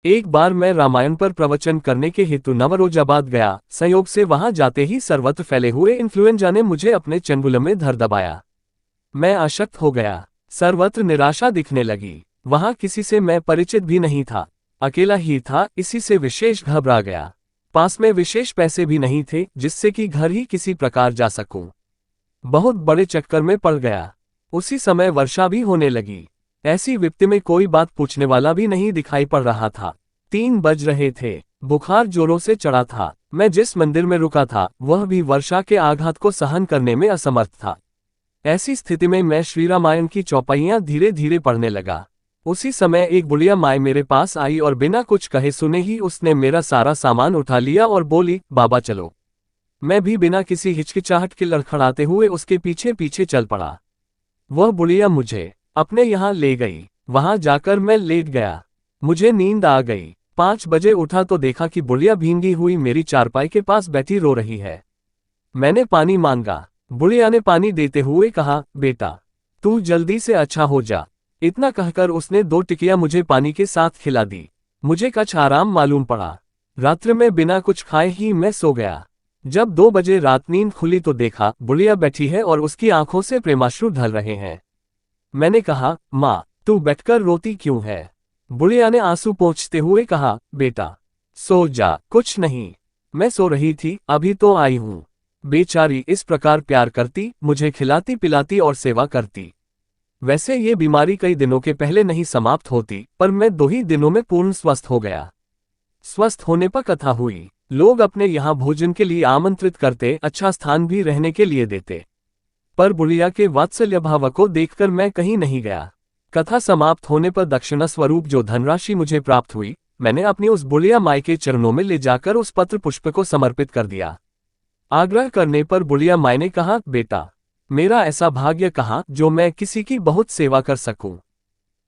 एक बार मैं रामायण पर प्रवचन करने के हेतु नवरोजाबाद गया। संयोग से वहां जाते ही सर्वत्र फैले हुए इन्फ्लुएंजा ने मुझे अपने चंगुल में धर दबाया। मैं अशक्त हो गया। सर्वत्र निराशा दिखने लगी। वहां किसी से मैं परिचित भी नहीं था, अकेला ही था, इसी से विशेष घबरा गया। पास में विशेष पैसे भी नहीं थे जिससे कि घर ही किसी प्रकार जा सकूं। बहुत बड़े चक्कर में पड़ गया। उसी समय वर्षा भी होने लगी। ऐसी विपत्ति में कोई बात पूछने वाला भी नहीं दिखाई पड़ रहा था। 3 बज रहे थे। बुखार जोरों से चढ़ा था। मैं जिस मंदिर में रुका था वह भी वर्षा के आघात को सहन करने में असमर्थ था। ऐसी स्थिति में मैं श्री रामायण की चौपाइयां धीरे धीरे पढ़ने लगा। उसी समय एक बुढ़िया माई मेरे पास आई और बिना कुछ कहे सुने ही उसने मेरा सारा सामान उठा लिया और बोली, बाबा चलो। मैं भी बिना किसी हिचकिचाहट के लड़खड़ाते हुए उसके पीछे पीछे चल पड़ा। वह बुढ़िया मुझे अपने यहाँ ले गई। वहां जाकर मैं लेट गया। मुझे नींद आ गई। 5 बजे उठा तो देखा कि बुढ़िया भींगी हुई मेरी चारपाई के पास बैठी रो रही है। मैंने पानी मांगा। बुढ़िया ने पानी देते हुए कहा, बेटा तू जल्दी से अच्छा हो जा। इतना कहकर उसने 2 टिकिया मुझे पानी के साथ खिला दी। मुझे कुछ आराम मालूम पड़ा। रात्रि में बिना कुछ खाए ही मैं सो गया। जब 2 बजे रात नींद खुली तो देखा बुढ़िया बैठी है और उसकी आंखों से प्रेमाश्रु ढल रहे हैं। मैंने कहा, माँ तू बैठकर रोती क्यों है? बुढ़िया ने आंसू पोंछते हुए कहा, बेटा सो जा, कुछ नहीं। मैं सो रही थी, अभी तो आई हूँ। बेचारी इस प्रकार प्यार करती, मुझे खिलाती पिलाती और सेवा करती। वैसे ये बीमारी कई दिनों के पहले नहीं समाप्त होती, पर मैं 2 ही दिनों में पूर्ण स्वस्थ हो गया। स्वस्थ होने पर कथा हुई। लोग अपने यहाँ भोजन के लिए आमंत्रित करते, अच्छा स्थान भी रहने के लिए देते, पर बुढ़िया के वात्सल्य भाव को देखकर मैं कहीं नहीं गया। कथा समाप्त होने पर दक्षिणा स्वरूप जो धनराशि मुझे प्राप्त हुई, मैंने अपनी उस बुढ़िया माई के चरणों में ले जाकर उस पत्र पुष्प को समर्पित कर दिया। आग्रह करने पर बुढ़िया माई ने कहा, बेटा मेरा ऐसा भाग्य कहाँ जो मैं किसी की बहुत सेवा कर सकूं।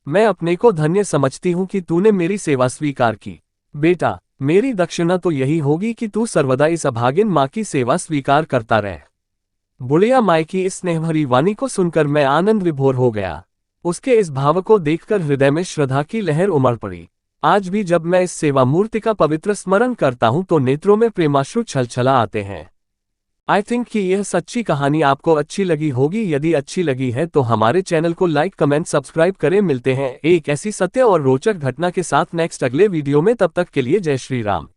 मैं अपने को धन्य समझती हूँ कि तूने मेरी सेवा स्वीकार की। बेटा मेरी दक्षिणा तो यही होगी कि तू सर्वदा इस अभागिन माँ की सेवा स्वीकार करता रह। बुढ़िया माई की इस स्नेहभरी वाणी को सुनकर मैं आनंद विभोर हो गया। उसके इस भाव को देखकर हृदय में श्रद्धा की लहर उमड़ पड़ी। आज भी जब मैं इस सेवा मूर्ति का पवित्र स्मरण करता हूँ तो नेत्रों में प्रेमाश्रु छलछला आते हैं। आई थिंक कि यह सच्ची कहानी आपको अच्छी लगी होगी। यदि अच्छी लगी है तो हमारे चैनल को लाइक कमेंट सब्सक्राइब करें। मिलते हैं एक ऐसी सत्य और रोचक घटना के साथ नेक्स्ट अगले वीडियो में। तब तक के लिए जय श्री राम।